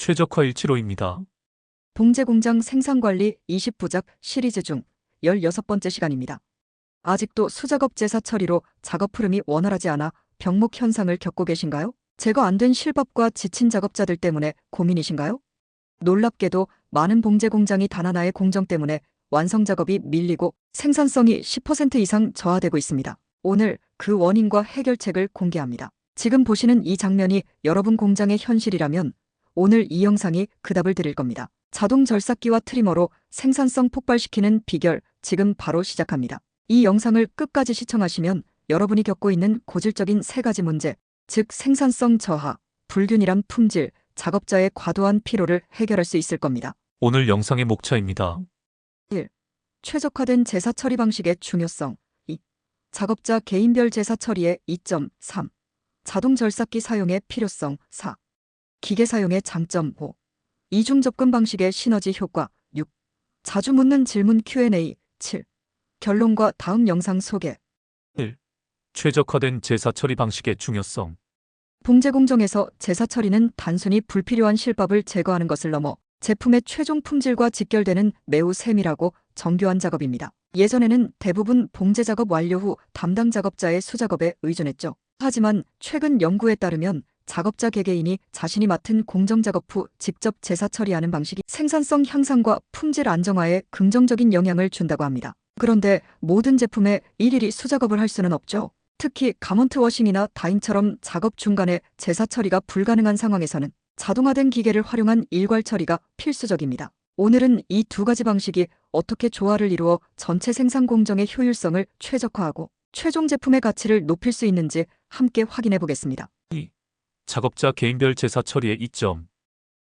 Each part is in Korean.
최적화 일치로입니다. 봉제공장 생산관리 20부작 시리즈 중 16번째 시간입니다. 아직도 수작업 제사 처리로 작업 흐름이 원활하지 않아 병목 현상을 겪고 계신가요? 제거 안 된 실밥과 지친 작업자들 때문에 고민이신가요? 놀랍게도 많은 봉제 공장이 단 하나의 공정 때문에 완성 작업이 밀리고 생산성이 10% 이상 저하되고 있습니다. 오늘 그 원인과 해결책을 공개합니다. 지금 보시는 이 장면이 여러분 공장의 현실이라면 오늘 이 영상이 그 답을 드릴 겁니다. 자동 절삭기와 트리머로 생산성 폭발시키는 비결, 지금 바로 시작합니다. 이 영상을 끝까지 시청하시면 여러분이 겪고 있는 고질적인 세 가지 문제, 즉 생산성 저하, 불균일한 품질, 작업자의 과도한 피로를 해결할 수 있을 겁니다. 오늘 영상의 목차입니다. 1. 최적화된 제사 처리 방식의 중요성. 2. 작업자 개인별 제사 처리의 이점. 3. 자동 절삭기 사용의 필요성. 4. 기계 사용의 장점. 5. 이중 접근 방식의 시너지 효과. 6. 자주 묻는 질문 Q&A. 7. 결론과 다음 영상 소개. 1. 최적화된 제사 처리 방식의 중요성. 봉제 공정에서 제사 처리는 단순히 불필요한 실밥을 제거하는 것을 넘어 제품의 최종 품질과 직결되는 매우 세밀하고 정교한 작업입니다. 예전에는 대부분 봉제 작업 완료 후 담당 작업자의 수작업에 의존했죠. 하지만 최근 연구에 따르면 작업자 개개인이 자신이 맡은 공정 작업 후 직접 제사 처리하는 방식이 생산성 향상과 품질 안정화에 긍정적인 영향을 준다고 합니다. 그런데 모든 제품에 일일이 수작업을 할 수는 없죠. 특히 가먼트 워싱이나 다잉처럼 작업 중간에 제사 처리가 불가능한 상황에서는 자동화된 기계를 활용한 일괄 처리가 필수적입니다. 오늘은 이 두 가지 방식이 어떻게 조화를 이루어 전체 생산 공정의 효율성을 최적화하고 최종 제품의 가치를 높일 수 있는지 함께 확인해 보겠습니다. 2. 작업자 개인별 제사 처리의 이점.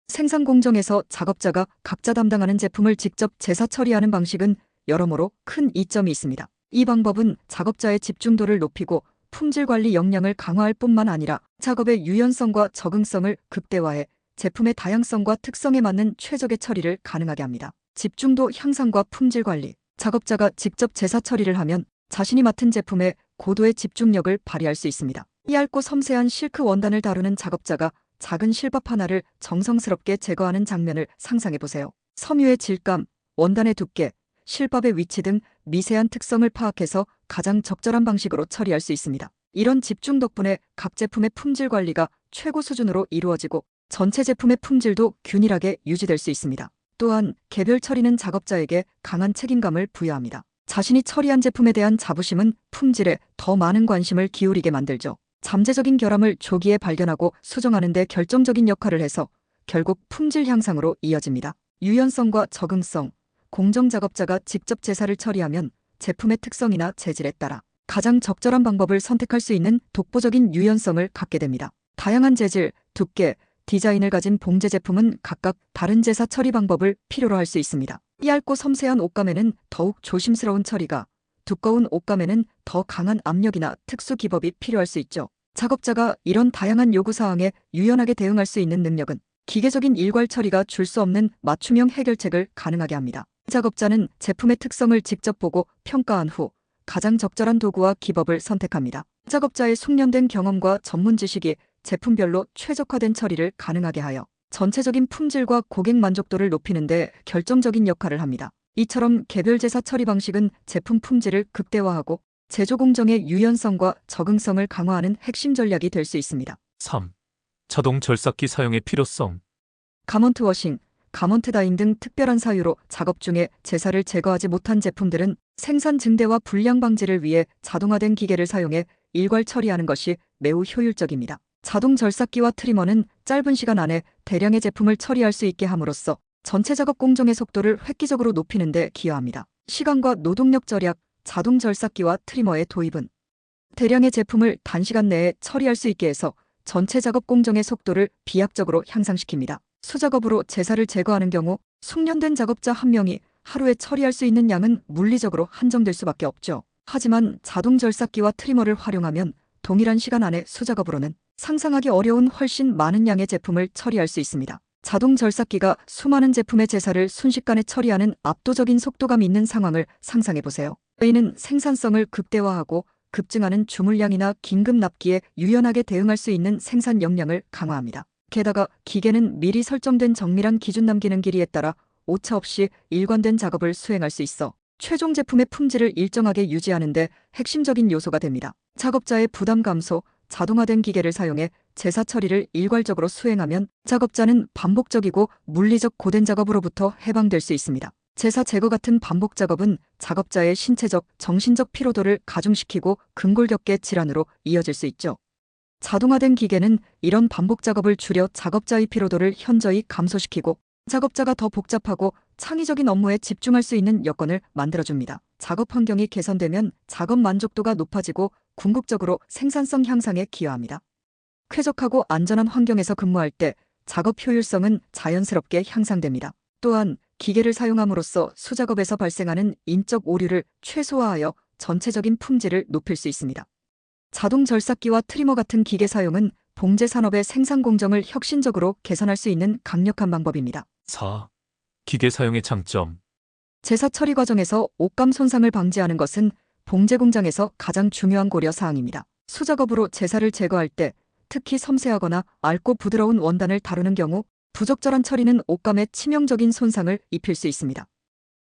생산 공정에서 작업자가 각자 담당하는 제품을 직접 제사 처리하는 방식은 여러모로 큰 이점이 있습니다. 이 방법은 작업자의 집중도를 높이고 품질 관리 역량을 강화할 뿐만 아니라 작업의 유연성과 적응성을 극대화해 제품의 다양성과 특성에 맞는 최적의 처리를 가능하게 합니다. 집중도 향상과 품질 관리. 작업자가 직접 제사 처리를 하면 자신이 맡은 제품에 고도의 집중력을 발휘할 수 있습니다. 얇고 섬세한 실크 원단을 다루는 작업자가 작은 실밥 하나를 정성스럽게 제거하는 장면을 상상해 보세요. 섬유의 질감, 원단의 두께, 실밥의 위치 등 미세한 특성을 파악해서 가장 적절한 방식으로 처리할 수 있습니다. 이런 집중 덕분에 각 제품의 품질 관리가 최고 수준으로 이루어지고 전체 제품의 품질도 균일하게 유지될 수 있습니다. 또한 개별 처리는 작업자에게 강한 책임감을 부여합니다. 자신이 처리한 제품에 대한 자부심은 품질에 더 많은 관심을 기울이게 만들죠. 잠재적인 결함을 조기에 발견하고 수정하는 데 결정적인 역할을 해서 결국 품질 향상으로 이어집니다. 유연성과 적응성. 공정 작업자가 직접 제사를 처리하면 제품의 특성이나 재질에 따라 가장 적절한 방법을 선택할 수 있는 독보적인 유연성을 갖게 됩니다. 다양한 재질, 두께, 디자인을 가진 봉제 제품은 각각 다른 제사 처리 방법을 필요로 할 수 있습니다. 얇고 섬세한 옷감에는 더욱 조심스러운 처리가, 두꺼운 옷감에는 더 강한 압력이나 특수 기법이 필요할 수 있죠. 작업자가 이런 다양한 요구사항에 유연하게 대응할 수 있는 능력은 기계적인 일괄 처리가 줄 수 없는 맞춤형 해결책을 가능하게 합니다. 작업자는 제품의 특성을 직접 보고 평가한 후 가장 적절한 도구와 기법을 선택합니다. 작업자의 숙련된 경험과 전문 지식이 제품별로 최적화된 처리를 가능하게 하여 전체적인 품질과 고객 만족도를 높이는 데 결정적인 역할을 합니다. 이처럼 개별 제사 처리 방식은 제품 품질을 극대화하고 제조 공정의 유연성과 적응성을 강화하는 핵심 전략이 될 수 있습니다. 3. 자동 절삭기 사용의 필요성. 가먼트 워싱, 가먼트 다잉 등 특별한 사유로 작업 중에 제사를 제거하지 못한 제품들은 생산 증대와 불량 방지를 위해 자동화된 기계를 사용해 일괄 처리하는 것이 매우 효율적입니다. 자동 절삭기와 트리머는 짧은 시간 안에 대량의 제품을 처리할 수 있게 함으로써 전체 작업 공정의 속도를 획기적으로 높이는 데 기여합니다. 시간과 노동력 절약. 자동 절삭기와 트리머의 도입은 대량의 제품을 단시간 내에 처리할 수 있게 해서 전체 작업 공정의 속도를 비약적으로 향상시킵니다. 수작업으로 제사를 제거하는 경우 숙련된 작업자 한 명이 하루에 처리할 수 있는 양은 물리적으로 한정될 수밖에 없죠. 하지만 자동 절삭기와 트리머를 활용하면 동일한 시간 안에 수작업으로는 상상하기 어려운 훨씬 많은 양의 제품을 처리할 수 있습니다. 자동 절삭기가 수많은 제품의 제사를 순식간에 처리하는 압도적인 속도감 있는 상황을 상상해 보세요. 이는 생산성을 극대화하고 급증하는 주물량이나 긴급 납기에 유연하게 대응할 수 있는 생산 역량을 강화합니다. 게다가 기계는 미리 설정된 정밀한 기준 남기는 길이에 따라 오차 없이 일관된 작업을 수행할 수 있어 최종 제품의 품질을 일정하게 유지하는 데 핵심적인 요소가 됩니다. 작업자의 부담 감소, 자동화된 기계를 사용해 제사 처리를 일괄적으로 수행하면 작업자는 반복적이고 물리적 고된 작업으로부터 해방될 수 있습니다. 제사 제거 같은 반복 작업은 작업자의 신체적, 정신적 피로도를 가중시키고 근골격계 질환으로 이어질 수 있죠. 자동화된 기계는 이런 반복 작업을 줄여 작업자의 피로도를 현저히 감소시키고 작업자가 더 복잡하고 창의적인 업무에 집중할 수 있는 여건을 만들어줍니다. 작업 환경이 개선되면 작업 만족도가 높아지고 궁극적으로 생산성 향상에 기여합니다. 쾌적하고 안전한 환경에서 근무할 때 작업 효율성은 자연스럽게 향상됩니다. 또한 기계를 사용함으로써 수작업에서 발생하는 인적 오류를 최소화하여 전체적인 품질을 높일 수 있습니다. 자동 절삭기와 트리머 같은 기계 사용은 봉제 산업의 생산 공정을 혁신적으로 개선할 수 있는 강력한 방법입니다. 4. 기계 사용의 장점. 제사 처리 과정에서 옷감 손상을 방지하는 것은 봉제 공장에서 가장 중요한 고려 사항입니다. 수작업으로 제사를 제거할 때 특히 섬세하거나 얇고 부드러운 원단을 다루는 경우 부적절한 처리는 옷감에 치명적인 손상을 입힐 수 있습니다.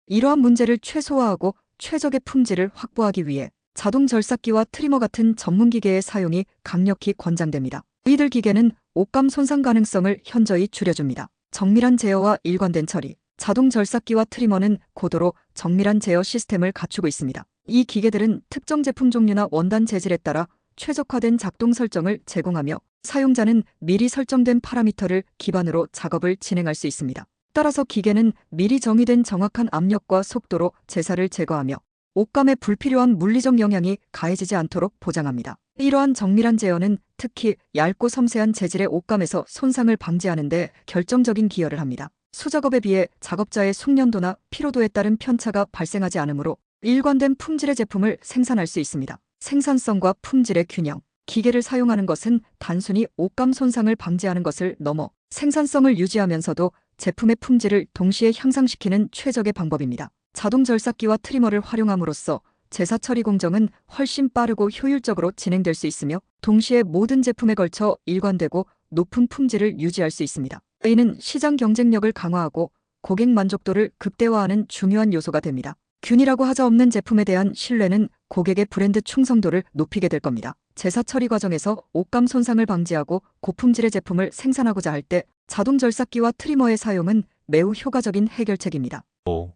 이러한 문제를 최소화하고 최적의 품질을 확보하기 위해 자동 절삭기와 트리머 같은 전문 기계의 사용이 강력히 권장됩니다. 이들 기계는 옷감 손상 가능성을 현저히 줄여줍니다. 정밀한 제어와 일관된 처리. 자동 절삭기와 트리머는 고도로 정밀한 제어 시스템을 갖추고 있습니다. 이 기계들은 특정 제품 종류나 원단 재질에 따라 최적화된 작동 설정을 제공하며 사용자는 미리 설정된 파라미터를 기반으로 작업을 진행할 수 있습니다. 따라서 기계는 미리 정의된 정확한 압력과 속도로 제사를 제거하며 옷감에 불필요한 물리적 영향이 가해지지 않도록 보장합니다. 이러한 정밀한 제어는 특히 얇고 섬세한 재질의 옷감에서 손상을 방지하는 데 결정적인 기여를 합니다. 수작업에 비해 작업자의 숙련도나 피로도에 따른 편차가 발생하지 않으므로 일관된 품질의 제품을 생산할 수 있습니다. 생산성과 품질의 균형. 기계를 사용하는 것은 단순히 옷감 손상을 방지하는 것을 넘어 생산성을 유지하면서도 제품의 품질을 동시에 향상시키는 최적의 방법입니다. 자동 절삭기와 트리머를 활용함으로써 제사 처리 공정은 훨씬 빠르고 효율적으로 진행될 수 있으며 동시에 모든 제품에 걸쳐 일관되고 높은 품질을 유지할 수 있습니다. 이는 시장 경쟁력을 강화하고 고객 만족도를 극대화하는 중요한 요소가 됩니다. 균일하고 하자 없는 제품에 대한 신뢰는 고객의 브랜드 충성도를 높이게 될 겁니다. 제사 처리 과정에서 옷감 손상을 방지하고 고품질의 제품을 생산하고자 할 때 자동 절삭기와 트리머의 사용은 매우 효과적인 해결책입니다. 5.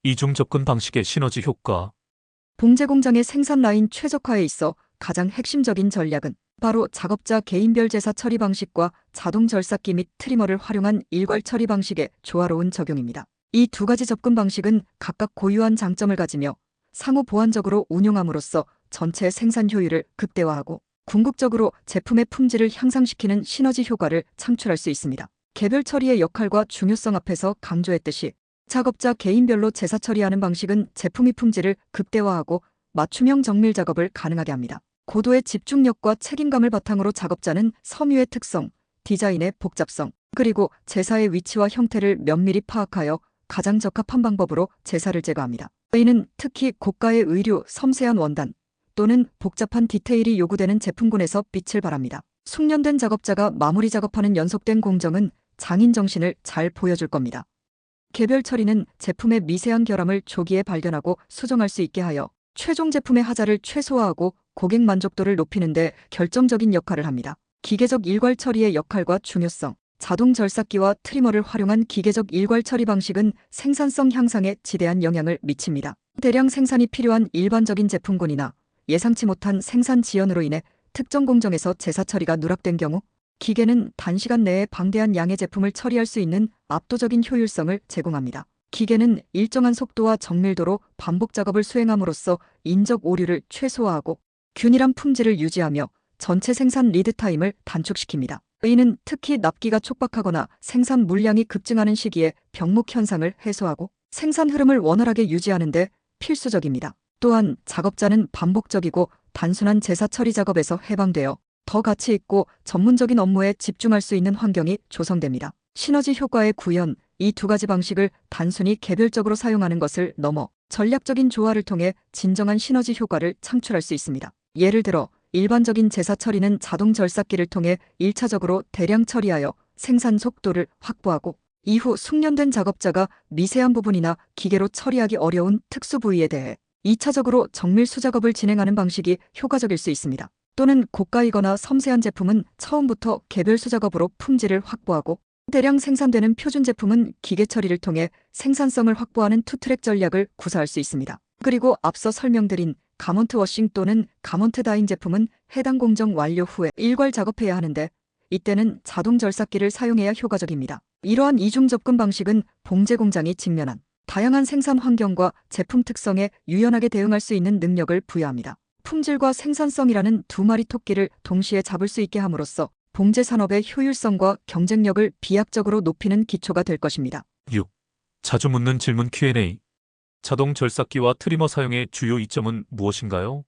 이중 접근 방식의 시너지 효과. 봉제 공장의 생산 라인 최적화에 있어 가장 핵심적인 전략은 바로 작업자 개인별 제사 처리 방식과 자동 절삭기 및 트리머를 활용한 일괄 처리 방식의 조화로운 적용입니다. 이 두 가지 접근 방식은 각각 고유한 장점을 가지며 상호 보완적으로 운용함으로써 전체 생산 효율을 극대화하고 궁극적으로 제품의 품질을 향상시키는 시너지 효과를 창출할 수 있습니다. 개별 처리의 역할과 중요성 앞에서 강조했듯이 작업자 개인별로 제사 처리하는 방식은 제품의 품질을 극대화하고 맞춤형 정밀 작업을 가능하게 합니다. 고도의 집중력과 책임감을 바탕으로 작업자는 섬유의 특성, 디자인의 복잡성, 그리고 제사의 위치와 형태를 면밀히 파악하여 가장 적합한 방법으로 제사를 제거합니다. 이는 특히 고가의 의류, 섬세한 원단 또는 복잡한 디테일이 요구되는 제품군에서 빛을 발합니다. 숙련된 작업자가 마무리 작업하는 연속된 공정은 장인 정신을 잘 보여줄 겁니다. 개별 처리는 제품의 미세한 결함을 조기에 발견하고 수정할 수 있게 하여 최종 제품의 하자를 최소화하고 고객 만족도를 높이는 데 결정적인 역할을 합니다. 기계적 일괄 처리의 역할과 중요성. 자동 절삭기와 트리머를 활용한 기계적 일괄 처리 방식은 생산성 향상에 지대한 영향을 미칩니다. 대량 생산이 필요한 일반적인 제품군이나 예상치 못한 생산 지연으로 인해 특정 공정에서 제사 처리가 누락된 경우 기계는 단시간 내에 방대한 양의 제품을 처리할 수 있는 압도적인 효율성을 제공합니다. 기계는 일정한 속도와 정밀도로 반복 작업을 수행함으로써 인적 오류를 최소화하고 균일한 품질을 유지하며 전체 생산 리드 타임을 단축시킵니다. 이는 특히 납기가 촉박하거나 생산 물량이 급증하는 시기에 병목 현상을 해소하고 생산 흐름을 원활하게 유지하는 데 필수적입니다. 또한 작업자는 반복적이고 단순한 제사 처리 작업에서 해방되어 더 가치 있고 전문적인 업무에 집중할 수 있는 환경이 조성됩니다. 시너지 효과의 구현. 이 두 가지 방식을 단순히 개별적으로 사용하는 것을 넘어 전략적인 조화를 통해 진정한 시너지 효과를 창출할 수 있습니다. 예를 들어 일반적인 제사 처리는 자동 절삭기를 통해 1차적으로 대량 처리하여 생산 속도를 확보하고 이후 숙련된 작업자가 미세한 부분이나 기계로 처리하기 어려운 특수 부위에 대해 2차적으로 정밀 수작업을 진행하는 방식이 효과적일 수 있습니다. 또는 고가이거나 섬세한 제품은 처음부터 개별 수작업으로 품질을 확보하고 대량 생산되는 표준 제품은 기계 처리를 통해 생산성을 확보하는 투트랙 전략을 구사할 수 있습니다. 그리고 앞서 설명드린 가먼트 워싱 또는 가먼트 다잉 제품은 해당 공정 완료 후에 일괄 작업해야 하는데 이때는 자동 절삭기를 사용해야 효과적입니다. 이러한 이중 접근 방식은 봉제 공장이 직면한 다양한 생산 환경과 제품 특성에 유연하게 대응할 수 있는 능력을 부여합니다. 품질과 생산성이라는 두 마리 토끼를 동시에 잡을 수 있게 함으로써 봉제 산업의 효율성과 경쟁력을 비약적으로 높이는 기초가 될 것입니다. 6. 자주 묻는 질문 Q&A. 자동 절삭기와 트리머 사용의 주요 이점은 무엇인가요?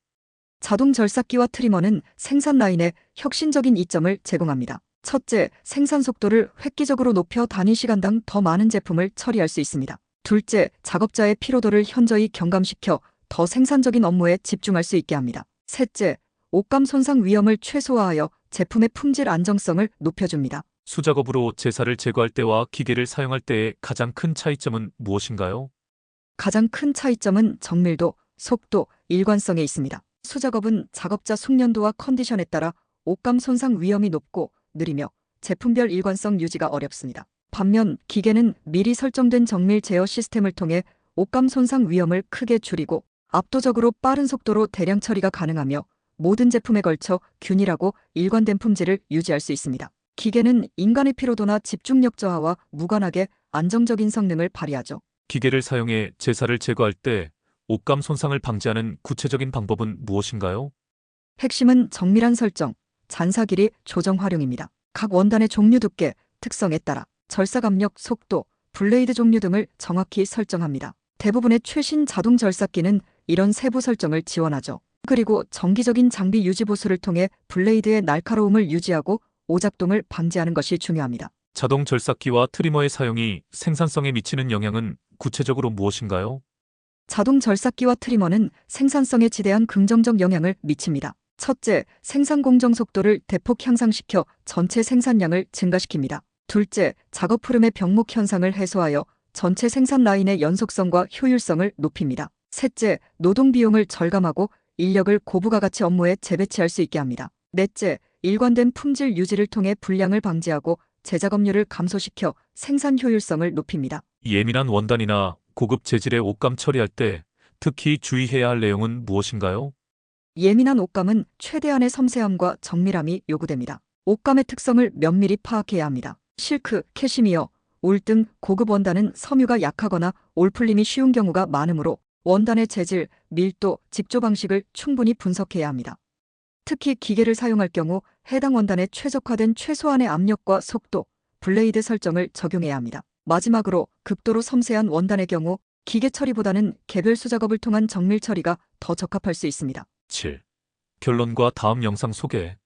자동 절삭기와 트리머는 생산 라인에 혁신적인 이점을 제공합니다. 첫째, 생산 속도를 획기적으로 높여 단위 시간당 더 많은 제품을 처리할 수 있습니다. 둘째, 작업자의 피로도를 현저히 경감시켜 더 생산적인 업무에 집중할 수 있게 합니다. 셋째, 옷감 손상 위험을 최소화하여 제품의 품질 안정성을 높여줍니다. 수작업으로 제사를 제거할 때와 기계를 사용할 때의 가장 큰 차이점은 무엇인가요? 가장 큰 차이점은 정밀도, 속도, 일관성에 있습니다. 수작업은 작업자 숙련도와 컨디션에 따라 옷감 손상 위험이 높고 느리며 제품별 일관성 유지가 어렵습니다. 반면 기계는 미리 설정된 정밀 제어 시스템을 통해 옷감 손상 위험을 크게 줄이고 압도적으로 빠른 속도로 대량 처리가 가능하며 모든 제품에 걸쳐 균일하고 일관된 품질을 유지할 수 있습니다. 기계는 인간의 피로도나 집중력 저하와 무관하게 안정적인 성능을 발휘하죠. 기계를 사용해 제사를 제거할 때 옷감 손상을 방지하는 구체적인 방법은 무엇인가요? 핵심은 정밀한 설정, 잔사 길이 조정 활용입니다. 각 원단의 종류 두께, 특성에 따라 절삭 압력, 속도, 블레이드 종류 등을 정확히 설정합니다. 대부분의 최신 자동 절삭기는 이런 세부 설정을 지원하죠. 그리고 정기적인 장비 유지 보수를 통해 블레이드의 날카로움을 유지하고 오작동을 방지하는 것이 중요합니다. 자동 절삭기와 트리머의 사용이 생산성에 미치는 영향은 구체적으로 무엇인가요? 자동 절삭기와 트리머는 생산성에 지대한 긍정적 영향을 미칩니다. 첫째, 생산 공정 속도를 대폭 향상시켜 전체 생산량을 증가시킵니다. 둘째, 작업 흐름의 병목 현상을 해소하여 전체 생산 라인의 연속성과 효율성을 높입니다. 셋째, 노동 비용을 절감하고 인력을 고부가가치 업무에 재배치할 수 있게 합니다. 넷째, 일관된 품질 유지를 통해 불량을 방지하고 제작업률을 감소시켜 생산 효율성을 높입니다. 예민한 원단이나 고급 재질의 옷감 처리할 때 특히 주의해야 할 내용은 무엇인가요? 예민한 옷감은 최대한의 섬세함과 정밀함이 요구됩니다. 옷감의 특성을 면밀히 파악해야 합니다. 실크, 캐시미어, 울 등 고급 원단은 섬유가 약하거나 올풀림이 쉬운 경우가 많으므로 원단의 재질, 밀도, 직조 방식을 충분히 분석해야 합니다. 특히 기계를 사용할 경우 해당 원단에 최적화된 최소한의 압력과 속도, 블레이드 설정을 적용해야 합니다. 마지막으로 극도로 섬세한 원단의 경우 기계 처리보다는 개별 수작업을 통한 정밀 처리가 더 적합할 수 있습니다. 7. 결론과 다음 영상 소개.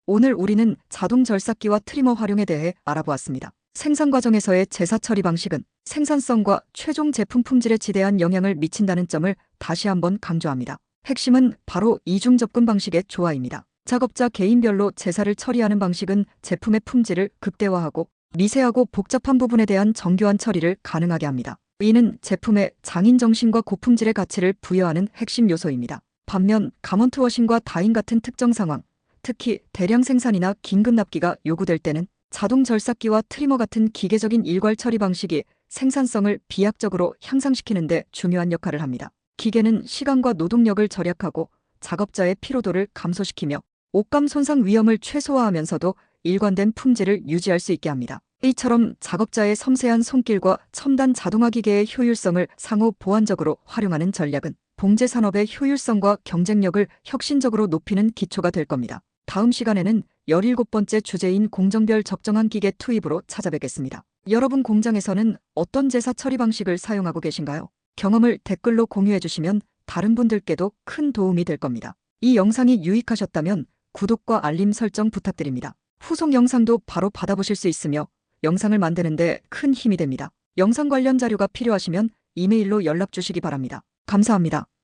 오늘 우리는 자동 절삭기와 트리머 활용에 대해 알아보았습니다. 생산 과정에서의 제사 처리 방식은 생산성과 최종 제품 품질에 지대한 영향을 미친다는 점을 다시 한번 강조합니다. 핵심은 바로 이중 접근 방식의 조화입니다. 작업자 개인별로 제사를 처리하는 방식은 제품의 품질을 극대화하고 미세하고 복잡한 부분에 대한 정교한 처리를 가능하게 합니다. 이는 제품의 장인 정신과 고품질의 가치를 부여하는 핵심 요소입니다. 반면 가먼트 워싱과 다잉 같은 특정 상황, 특히 대량 생산이나 긴급 납기가 요구될 때는 자동 절삭기와 트리머 같은 기계적인 일괄 처리 방식이 생산성을 비약적으로 향상시키는 데 중요한 역할을 합니다. 기계는 시간과 노동력을 절약하고 작업자의 피로도를 감소시키며 옷감 손상 위험을 최소화하면서도 일관된 품질을 유지할 수 있게 합니다. 이처럼 작업자의 섬세한 손길과 첨단 자동화 기계의 효율성을 상호 보완적으로 활용하는 전략은 봉제 산업의 효율성과 경쟁력을 혁신적으로 높이는 기초가 될 겁니다. 다음 시간에는 17번째 주제인 공정별 적정한 기계 투입으로 찾아뵙겠습니다. 여러분 공장에서는 어떤 제사 처리 방식을 사용하고 계신가요? 경험을 댓글로 공유해 주시면 다른 분들께도 큰 도움이 될 겁니다. 이 영상이 유익하셨다면 구독과 알림 설정 부탁드립니다. 후속 영상도 바로 받아보실 수 있으며 영상을 만드는데 큰 힘이 됩니다. 영상 관련 자료가 필요하시면 이메일로 연락 주시기 바랍니다. 감사합니다.